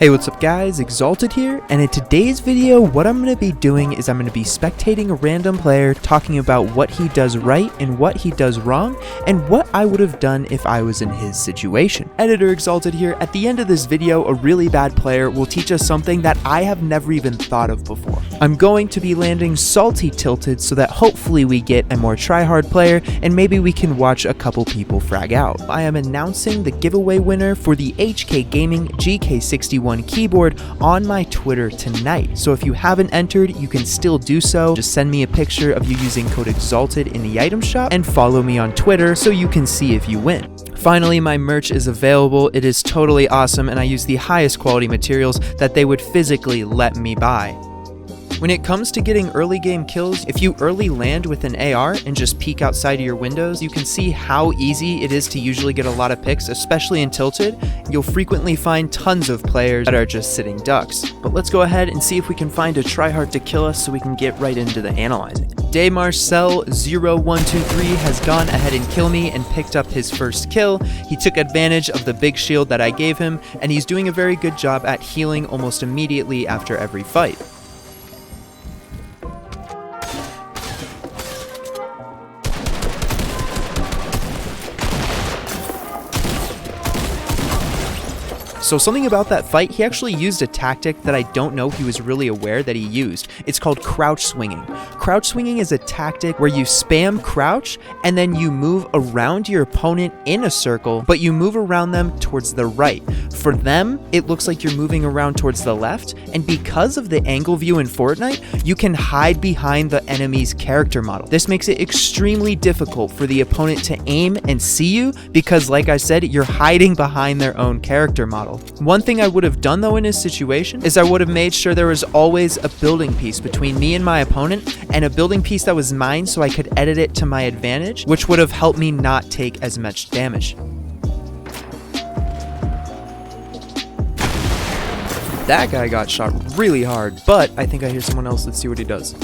Hey, what's up guys, Exalted here, and in today's video what I'm going to be doing is I'm going to be spectating a random player talking about what he does right and what he does wrong, and what I would have done if I was in his situation. Editor Exalted here. At the end of this video, a really bad player will teach us something that I have never even thought of before. I'm going to be landing salty tilted so that hopefully we get a more tryhard player, and maybe we can watch a couple people frag out. I am announcing the giveaway winner for the HK Gaming GK61 keyboard on my Twitter tonight. So if you haven't entered, you can still do so. Just send me a picture of you using code EXALTED in the item shop and follow me on Twitter so you can see if you win. Finally, my merch is available. It is totally awesome, and I use the highest quality materials that they would physically let me buy. When it comes to getting early game kills, if you early land with an AR and just peek outside of your windows, you can see how easy it is to usually get a lot of picks, especially in Tilted. You'll frequently find tons of players that are just sitting ducks. But let's go ahead and see if we can find a tryhard to kill us so we can get right into the analyzing. Marcel0123 has gone ahead and killed me and picked up his first kill. He took advantage of the big shield that I gave him, and he's doing a very good job at healing almost immediately after every fight. So something about that fight, he actually used a tactic that I don't know he was really aware that he used. It's called crouch swinging. Crouch swinging is a tactic where you spam crouch and then you move around your opponent in a circle, but you move around them towards the right. For them, it looks like you're moving around towards the left, and because of the angle view in Fortnite, you can hide behind the enemy's character model. This makes it extremely difficult for the opponent to aim and see you because, like I said, you're hiding behind their own character model. One thing I would have done though in this situation is I would have made sure there was always a building piece between me and my opponent, and a building piece that was mine so I could edit it to my advantage, which would have helped me not take as much damage. That guy got shot really hard, but I think I hear someone else. Let's see what he does.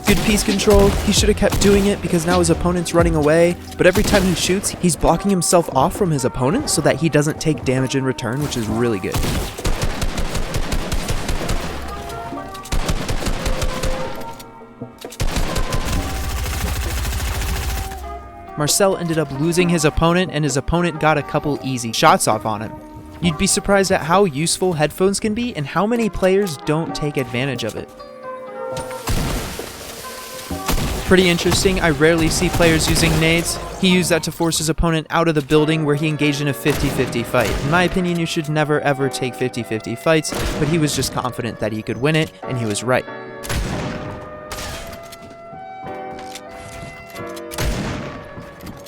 Good piece control. He should have kept doing it because now his opponent's running away, but every time he shoots, he's blocking himself off from his opponent so that he doesn't take damage in return, which is really good. Marcel ended up losing his opponent, and his opponent got a couple easy shots off on him. You'd be surprised at how useful headphones can be and how many players don't take advantage of it. Pretty interesting. I rarely see players using nades. He used that to force his opponent out of the building where he engaged in a 50-50 fight. In my opinion, you should never ever take 50-50 fights, but he was just confident that he could win it, and he was right.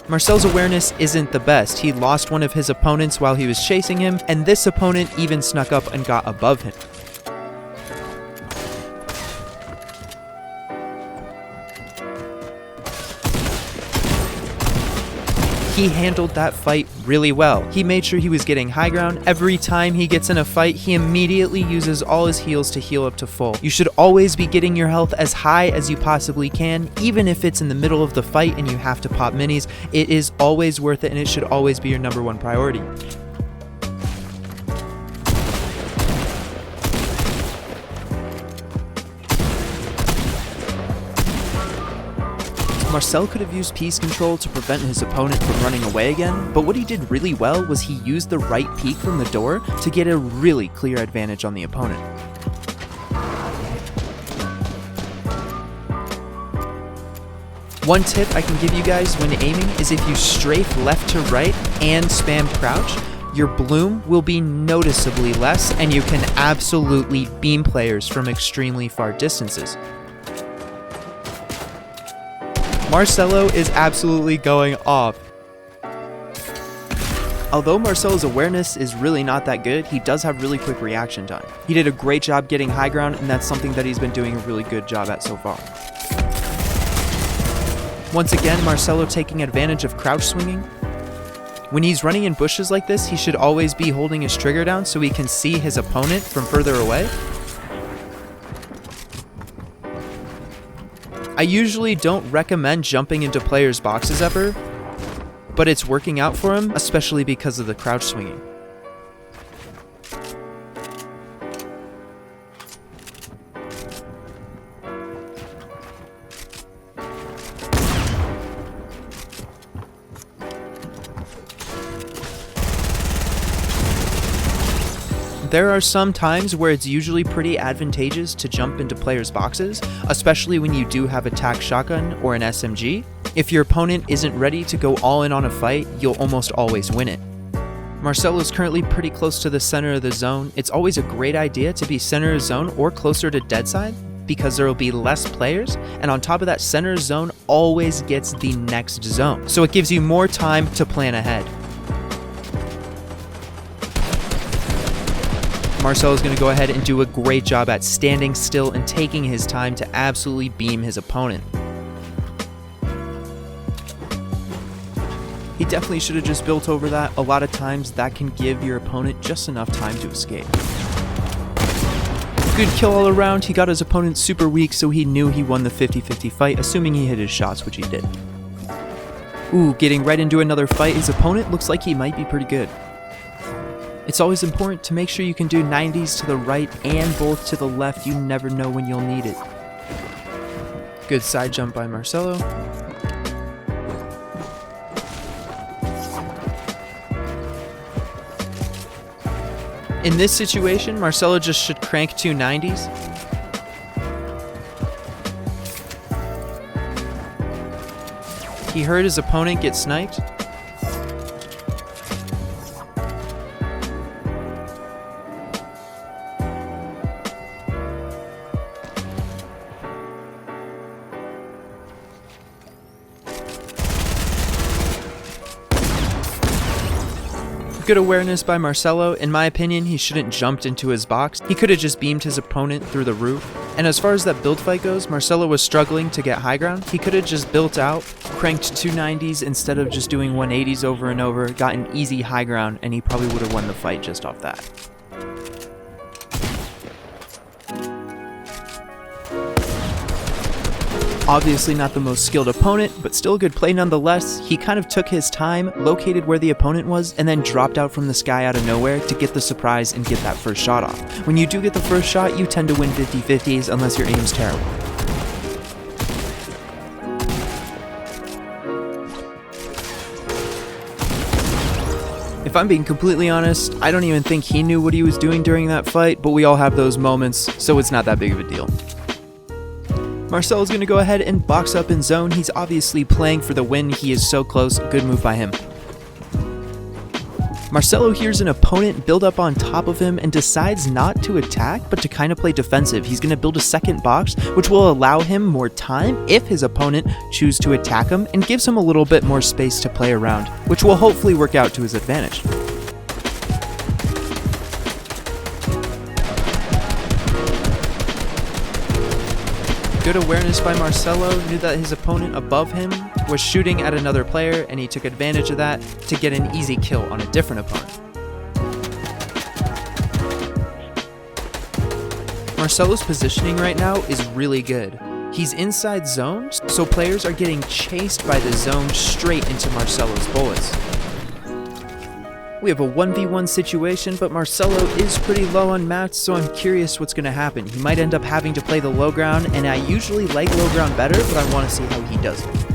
Marcel's awareness isn't the best. He lost one of his opponents while he was chasing him, and this opponent even snuck up and got above him. He handled that fight really well. He made sure he was getting high ground. Every time he gets in a fight, he immediately uses all his heals to heal up to full. You should always be getting your health as high as you possibly can, even if it's in the middle of the fight and you have to pop minis. It is always worth it, and it should always be your #1 priority. Marcel could have used piece control to prevent his opponent from running away again, but what he did really well was he used the right peek from the door to get a really clear advantage on the opponent. One tip I can give you guys when aiming is if you strafe left to right and spam crouch, your bloom will be noticeably less, and you can absolutely beam players from extremely far distances. Marcelo is absolutely going off. Although Marcel's awareness is really not that good, he does have really quick reaction time. He did a great job getting high ground, and that's something that he's been doing a really good job at so far. Once again, Marcelo taking advantage of crouch swinging. When he's running in bushes like this, he should always be holding his trigger down so he can see his opponent from further away. I usually don't recommend jumping into players' boxes ever, but it's working out for him, especially because of the crouch swinging. There are some times where it's usually pretty advantageous to jump into players' boxes, especially when you do have a tac shotgun or an SMG. If your opponent isn't ready to go all in on a fight, you'll almost always win it. Marcelo is currently pretty close to the center of the zone. It's always a great idea to be center of zone or closer to dead side because there will be less players, and on top of that, center zone always gets the next zone, so it gives you more time to plan ahead. Marcelo's going to go ahead and do a great job at standing still and taking his time to absolutely beam his opponent. He definitely should have just built over that. A lot of times that can give your opponent just enough time to escape. Good kill all around. He got his opponent super weak, so he knew he won the 50-50 fight, assuming he hit his shots, which he did. Ooh, getting right into another fight. His opponent looks like he might be pretty good. It's always important to make sure you can do 90s to the right and both to the left. You never know when you'll need it. Good side jump by Marcelo. In this situation, Marcelo just should crank 2 90s. He heard his opponent get sniped. Good awareness by Marcelo. In my opinion, he shouldn't jumped into his box. He could have just beamed his opponent through the roof. And as far as that build fight goes, Marcelo was struggling to get high ground. He could have just built out, cranked 2 90s instead of just doing 180s over and over, got an easy high ground, and he probably would have won the fight just off that. Obviously not the most skilled opponent, but still a good play nonetheless. He kind of took his time, located where the opponent was, and then dropped out from the sky out of nowhere to get the surprise and get that first shot off. When you do get the first shot, you tend to win 50-50s unless your aim's terrible. If I'm being completely honest, I don't even think he knew what he was doing during that fight, but we all have those moments, so it's not that big of a deal. Marcelo's going to go ahead and box up in zone. He's obviously playing for the win. He is so close. Good move by him. Marcelo hears an opponent build up on top of him and decides not to attack, but to kind of play defensive. He's going to build a second box, which will allow him more time if his opponent chooses to attack him, and gives him a little bit more space to play around, which will hopefully work out to his advantage. Good awareness by Marcelo, knew that his opponent above him was shooting at another player, and he took advantage of that to get an easy kill on a different opponent. Marcelo's positioning right now is really good. He's inside zone, so players are getting chased by the zone straight into Marcelo's bullets. We have a 1v1 situation, but Marcelo is pretty low on mats, so I'm curious what's going to happen. He might end up having to play the low ground, and I usually like low ground better, but I want to see how he does it.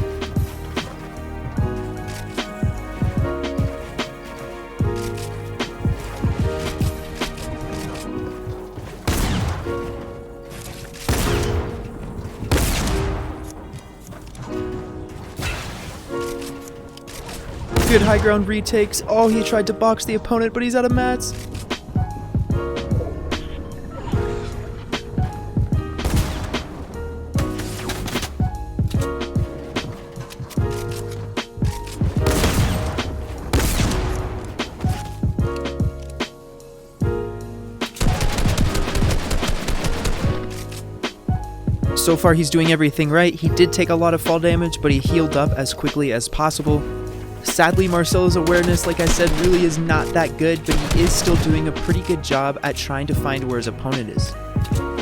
Good high ground retakes. Oh, he tried to box the opponent, but he's out of mats. So far, he's doing everything right. He did take a lot of fall damage, but he healed up as quickly as possible. Sadly, Marcelo's awareness, like I said, really is not that good, but he is still doing a pretty good job at trying to find where his opponent is.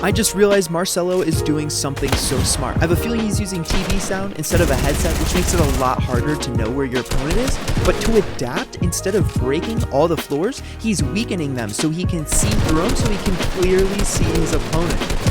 I just realized Marcelo is doing something so smart. I have a feeling he's using TV sound instead of a headset, which makes it a lot harder to know where your opponent is. But to adapt, instead of breaking all the floors, he's weakening them so he can see through them, so he can clearly see his opponent.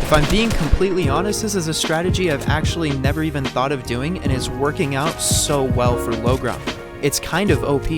If I'm being completely honest, this is a strategy I've actually never even thought of doing and is working out so well for low ground. It's kind of OP.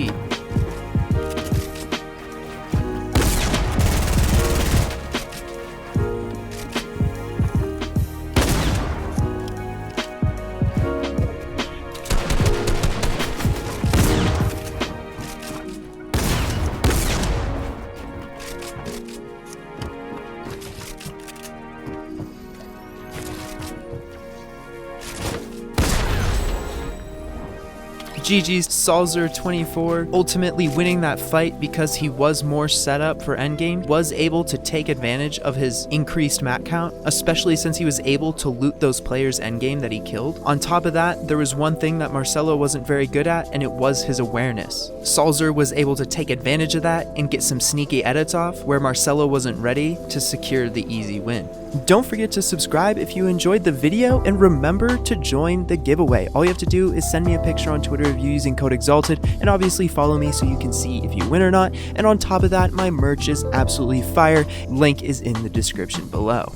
GG's Salzer24 ultimately winning that fight because he was more set up for endgame, was able to take advantage of his increased mat count, especially since he was able to loot those players endgame that he killed. On top of that, there was one thing that Marcelo wasn't very good at, and it was his awareness. Salzer was able to take advantage of that and get some sneaky edits off where Marcelo wasn't ready to secure the easy win. Don't forget to subscribe if you enjoyed the video, and remember to join the giveaway. All you have to do is send me a picture on Twitter of you using code EXALTED, and obviously follow me so you can see if you win or not. And on top of that, my merch is absolutely fire. Link is in the description below.